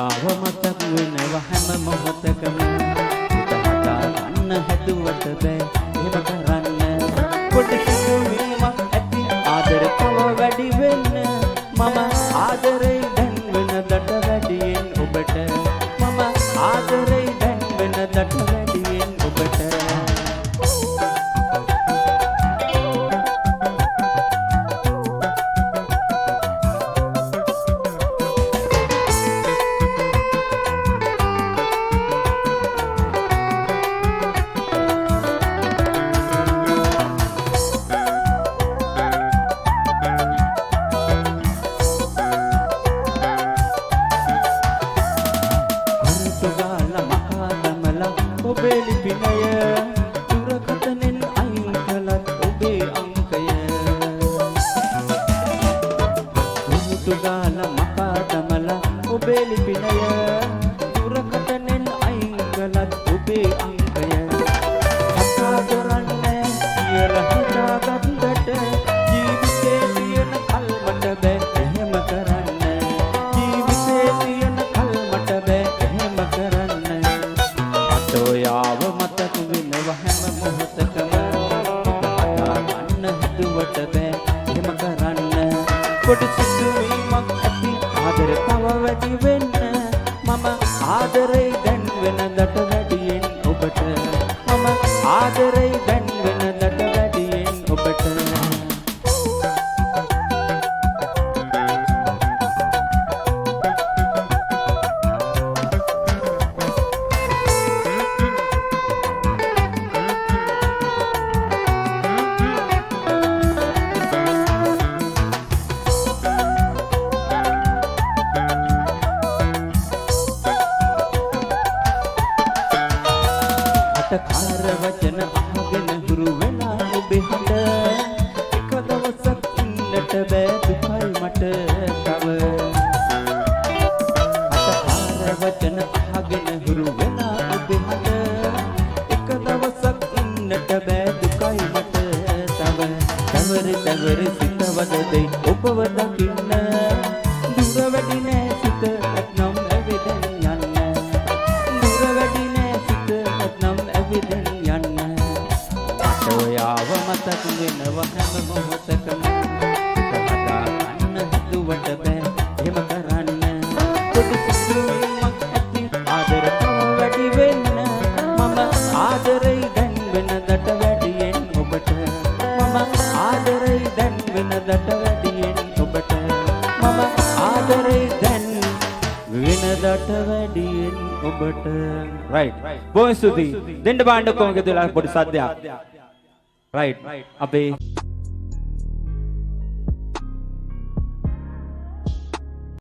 යාව මතක් වෙනවා හැම මොහොතකම හිත හදාගන්න හැදුවට බෑ එහෙම කරන්න පොඩි සිතුවීමක් ඇති ආදර තව වැඩි වෙන්න මම ආදරේ දැන් වෙනදට වැඩියෙන් ඔබට මම ආදරේ දැන් වෙනදට වැඩියෙන් ඔබට ඔබේ ලිපිනය දුරකථනෙන් අයින් කළත් ඔබේ අංකය මුහුදු ගාලා මකා දමලා ඔබේ ලිපිනය දුරකථනෙන් අයින් කළත් ඔබේ අංකය කතා කරන්නේ කියලා හිතාගත්තට ජීවිතේ තියෙන කල්මට බෑ එහෙම කරන්න ජීවිතේ තියෙන කල්මට බෑ එහෙම කරන්න යාව මතක් වෙනවා හැම මොහොතකම හදාගන්න හිතුවට බෑ එහෙම කරන්න පොඩි සිතුවීමක් ඇති ආදර තව වැඩි වෙන්න මම ආදරේ දැන් වෙනදට වැඩියෙන් ඔබට මම ආදරේ දැන් වෙනදට වැඩියෙන් ඔබට කාර වචන අහගෙන හුරු වෙලා ඔබේ හඬ එක දවසක් ඉන්නට බෑ දුකයි මට තව කාර වචන අහගෙන හුරු වෙලා ඔබේ හඬ එක දවසක් ඉන්නට බෑ දුකයි මට තව තවර සිතවද දෙයි ඔබව දකින්න දුර වැඩි නෑ සිත නම් ඇවිදෙන් යන්න දුර වැඩි නෑ සිත නම් ඇවිදෙන් යන්න යාව මතක් වෙනවා හැම මොහොතකම හදාගන්න හිතුවට බෑ එහෙම කරන්න පොඩි සිතුවීමක් ඇති ආදර තව වැඩි වෙන්න මම ආදරේ දැන් වෙනදට වැඩියෙන් ඔබට මම ආදරේ දැන් වෙනදට වැඩියෙන් ඔබට මම ආදරේ දැන් වෙනදට වැඩියෙන් ඔබට රයිට් බොහොම ස්තුතියි දෙන්න බාන්න කොහොමද පොඩි සද්දයක් right abe